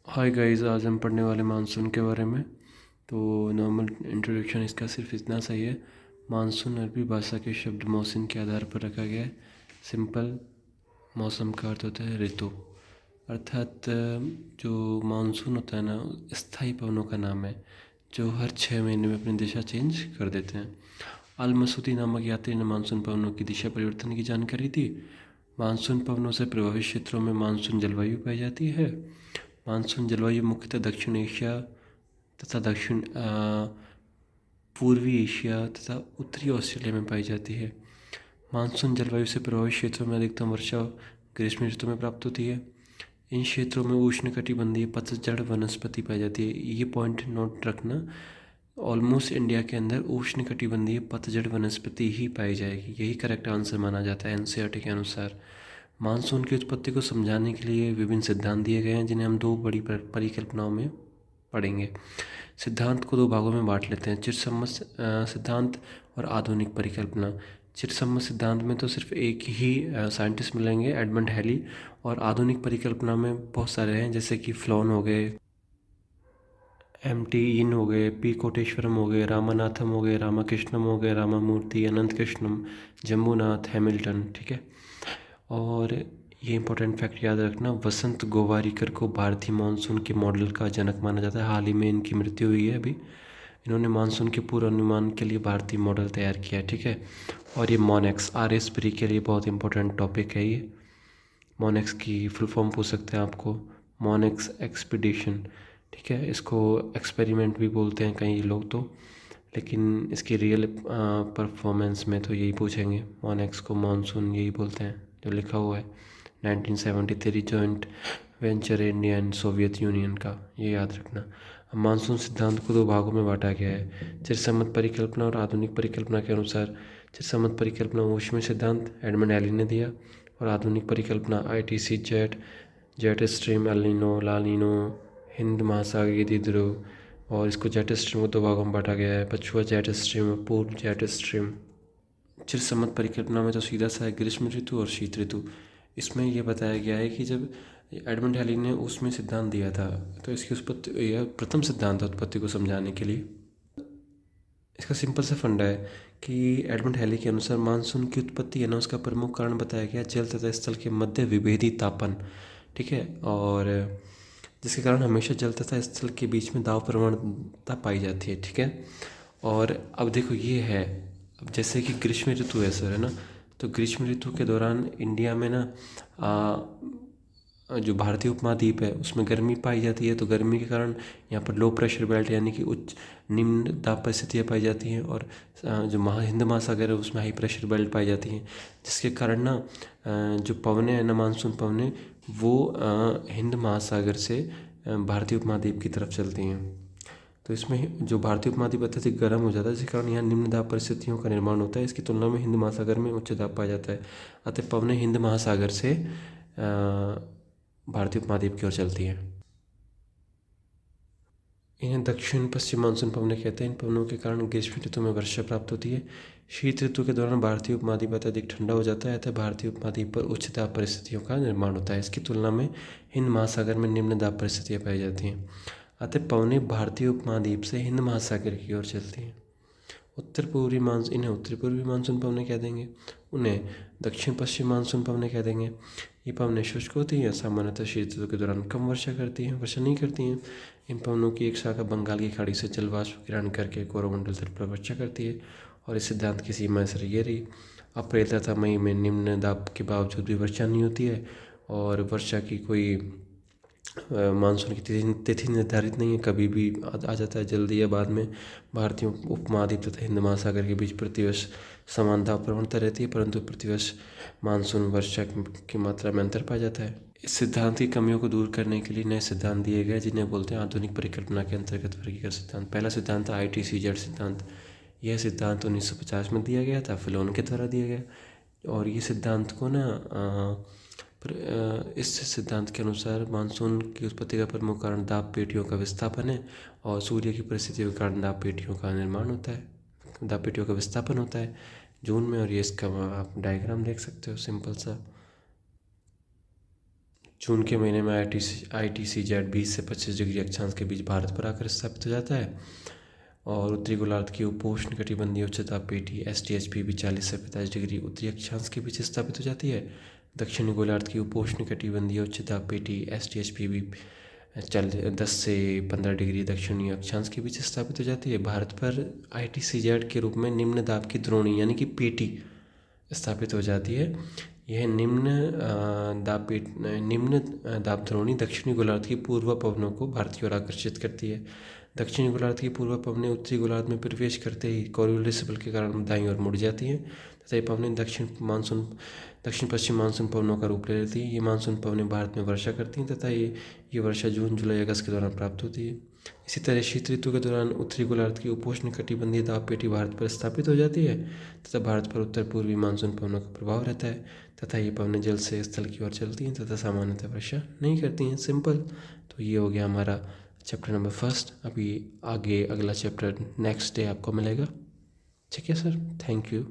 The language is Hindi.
हाय गाइस, आज हम पढ़ने वाले मानसून के बारे में। तो नॉर्मल इंट्रोडक्शन इसका सिर्फ इतना सही है। मानसून अरबी भाषा के शब्द मौसम के आधार पर रखा गया है। सिंपल, मौसम का अर्थ होता है ऋतु। अर्थात जो मानसून होता है ना, स्थायी पवनों का नाम है जो हर 6 महीने में अपनी दिशा चेंज कर देते हैं। अल मसूदी नामक यात्री ने मानसून पवनों की दिशा परिवर्तन की जानकारी दी। मानसून पवनों से प्रभावित क्षेत्रों में मानसून जलवायु पाई जाती है। मानसून जलवायु मुख्यतः दक्षिण एशिया तथा दक्षिण पूर्वी एशिया तथा उत्तरी ऑस्ट्रेलिया में पाई जाती है। मानसून जलवायु से प्रभावित क्षेत्रों में अधिकतम वर्षा ग्रीष्म ऋतु में प्राप्त होती है। इन क्षेत्रों में उष्णकटिबंधीय पतझड़ वनस्पति पाई जाती है। ये पॉइंट नोट रखना, ऑलमोस्ट इंडिया के अंदर उष्णकटिबंधीय पतझड़ वनस्पति ही पाई जाएगी। यही करेक्ट आंसर माना जाता है एनसीईआरटी के अनुसार। मानसून की उत्पत्ति को समझाने के लिए विभिन्न सिद्धांत दिए गए हैं, जिन्हें हम दो बड़ी परिकल्पनाओं में पढ़ेंगे। सिद्धांत को दो भागों में बांट लेते हैं, चिरसम्मत सिद्धांत और आधुनिक परिकल्पना। चिरसम्मत सिद्धांत में तो सिर्फ एक ही साइंटिस्ट मिलेंगे, एडमंड हैली। और आधुनिक परिकल्पना में बहुत सारे हैं, जैसे कि फ्लोन हो गए, एम टी इन हो गए, पी कोटेश्वरम हो गए, रामानाथम हो गए, रामाकृष्णम हो गए, रामामूर्ति, अनंत कृष्णम, जम्बूनाथ, हैमिल्टन। ठीक है। और ये इंपॉर्टेंट फैक्ट याद रखना, वसंत गोवारिकर को भारतीय मानसून के मॉडल का जनक माना जाता है। हाल ही में इनकी मृत्यु हुई है अभी। इन्होंने मानसून के पूर्वानुमान के लिए भारतीय मॉडल तैयार किया है। ठीक है। और ये मोनेक्स RS प्री के लिए बहुत इंपॉर्टेंट टॉपिक है ये। मोनेक्स की फुल फॉर्म पूछ सकते हैं आपको, मोनेक्स एक्सपीडिशन। ठीक है। इसको एक्सपेरिमेंट भी बोलते हैं कई लोग तो, लेकिन इसकी रियल परफॉर्मेंस में तो यही पूछेंगे। मोनेक्स को मानसून यही बोलते हैं जो लिखा हुआ है 1973 joint venture India and Soviet union का, ये याद रखना। मानसून सिद्धांत को दो भागों में बांटा गया है, चिरसम्मत परिकल्पना और आधुनिक परिकल्पना के अनुसार। चिरसम्मत परिकल्पना ऊष्मीय सिद्धांत एडमंड हैली ने दिया, और आधुनिक परिकल्पना ITC jet, jet stream, El Nino La, हिंद महासागरीय ध्रुव। और इसको जेट स्ट्रीम को दो भागों में बांटा गया है, पछुआ जेट स्ट्रीम और पूर्व जेट स्ट्रीम। चिरसम्मत परिकल्पना में तो सीधा सा है ग्रीष्म ऋतु और शीत ऋतु। इसमें यह बताया गया है कि जब एडमंड हैली ने उसमें सिद्धांत दिया था, तो इसकी उत्पत्ति, यह प्रथम सिद्धांत है उत्पत्ति को समझाने के लिए। इसका सिंपल सा फंडा है कि एडमंड हैली के अनुसार मानसून की उत्पत्ति है ना, उसका प्रमुख कारण बताया गया जल तथा स्थल के मध्य विभेदी तापन। ठीक है। और जिसके कारण हमेशा जल तथा स्थल के बीच में दाब प्रवणता पाई जाती है। ठीक है। और अब देखो ये है, अब जैसे कि ग्रीष्म ऋतु है सर, है ना, तो ग्रीष्म ऋतु के दौरान इंडिया में ना जो भारतीय उपमहाद्वीप है उसमें गर्मी पाई जाती है। तो गर्मी के कारण यहाँ पर लो प्रेशर बेल्ट यानी कि उच्च निम्न दाब परिस्थितियाँ पाई जाती हैं, और जो हिंद महासागर है उसमें हाई प्रेशर बेल्ट पाई जाती हैं, जिसके कारण ना जो पवने हैं ना, मानसून पवने, वो हिंद महासागर से भारतीय उपमहाद्वीप की तरफ चलती हैं। तो इसमें जो भारतीय उपमहाद्वीप अत्यधिक गर्म हो जाता है, जिसके कारण यहाँ निम्न दाब परिस्थितियों का निर्माण होता है। इसकी तुलना में हिंद महासागर में उच्च दाब पाया जाता है। अतः पवनें हिंद महासागर से भारतीय उपमहाद्वीप की ओर चलती हैं। इन्हें दक्षिण पश्चिम मानसून पवनें कहते हैं। इन पवनों के कारण ग्रीष्म ऋतु में वर्षा प्राप्त होती है। शीत ऋतु के दौरान भारतीय उपमहाद्वीप अत्यधिक ठंडा हो जाता है, अतः भारतीय उपमहाद्वीप पर उच्च दाब परिस्थितियों का निर्माण होता है। इसकी तुलना में हिंद महासागर में निम्न दाब परिस्थितियाँ पाई जाती हैं। अतः पवनें भारतीय उपमहाद्वीप से हिंद महासागर की ओर चलती हैं। इन्हें उत्तरी पूर्वी मानसून पवनें कह देंगे। उन्हें दक्षिण पश्चिम मानसून पवनें कह देंगे। ये पवनें शुष्क होती हैं, सामान्यतः शीत ऋतु के दौरान कम वर्षा नहीं करती हैं। इन पवनों की एक शाखा बंगाल की खाड़ी से जल वाष्प गिरान करके कोरोमंडल तट पर वर्षा करती है। और इस सिद्धांत की सीमा सर ये रही, अप्रैल तथा मई में निम्न दाब के बावजूद भी वर्षा नहीं होती है, और वर्षा की कोई मानसून की तिथि निर्धारित नहीं है, कभी भी आ जाता है, जल्दी या बाद में। भारतीय उपमहाद्वीप तथा हिंद महासागर के बीच प्रतिवर्ष समान दाब प्रवणता रहती है, परंतु प्रतिवर्ष मानसून वर्षा की मात्रा में अंतर पाया जाता है। इस सिद्धांत की कमियों को दूर करने के लिए नए सिद्धांत दिए गए, जिन्हें बोलते हैं आधुनिक परिकल्पना के अंतर्गत वर्गीकरण सिद्धांत। पहला सिद्धांत था ITC-Z सिद्धांत। यह सिद्धांत 1950 में दिया गया था, फिलोन के द्वारा दिया गया। और ये सिद्धांत को ना इस सिद्धांत के अनुसार मानसून की उत्पत्ति का प्रमुख कारण दाब पेटियों का विस्थापन है, और सूर्य की परिस्थितियों के कारण दाब पेटियों का निर्माण होता है, दाब पेटियों का विस्थापन होता है जून में। और ये इसका आप डायग्राम देख सकते हो, सिंपल सा। जून के महीने में ITCZ 20 से 25 डिग्री अक्षांश के बीच भारत पर आकर स्थापित हो जाता है। और उत्तरी गोलार्ध की उपोष्ण कटिबंधीय उच्च दाब पेटी STHPB 40 से 45 डिग्री उत्तरी अक्षांश के बीच स्थापित हो जाती है। दक्षिणी गोलार्ध की उपोष्ण कटिबंधीय उच्च दाब पेटी STHPB 10 से 15 डिग्री दक्षिणी अक्षांश के बीच स्थापित हो जाती है। भारत पर ITCZ के रूप में निम्न दाब की द्रोणी यानी कि पेटी स्थापित हो जाती है। यह निम्न दाब द्रोणी दक्षिणी गोलार्ध की पूर्व पवनों को भारत की ओर आकर्षित करती है। दक्षिणी गोलार्ध की पूर्व पवनें उत्तरी गोलार्ध में प्रवेश करते ही कोरियोलिस बल के कारण दाईं ओर मुड़ जाती हैं तथा ये पवनें दक्षिण पश्चिम मानसून पवनों का रूप ले लेती हैं। ये मानसून पवनें भारत में वर्षा करती हैं तथा ये वर्षा जून जुलाई अगस्त के दौरान प्राप्त होती है। इसी तरह शीत ऋतु के दौरान उत्तरी गोलार्ध की उपोष्ण कटिबंधीय दाब पेटी भारत पर स्थापित हो जाती है तथा भारत पर उत्तर पूर्वी मानसून पवनों का प्रभाव रहता है तथा ये पवनें जल से स्थल की ओर चलती हैं तथा सामान्यतः वर्षा नहीं करती हैं। सिंपल। तो ये हो गया हमारा चैप्टर नंबर 1। अभी आगे अगला चैप्टर नेक्स्ट डे आपको मिलेगा। ठीक है सर, थैंक यू।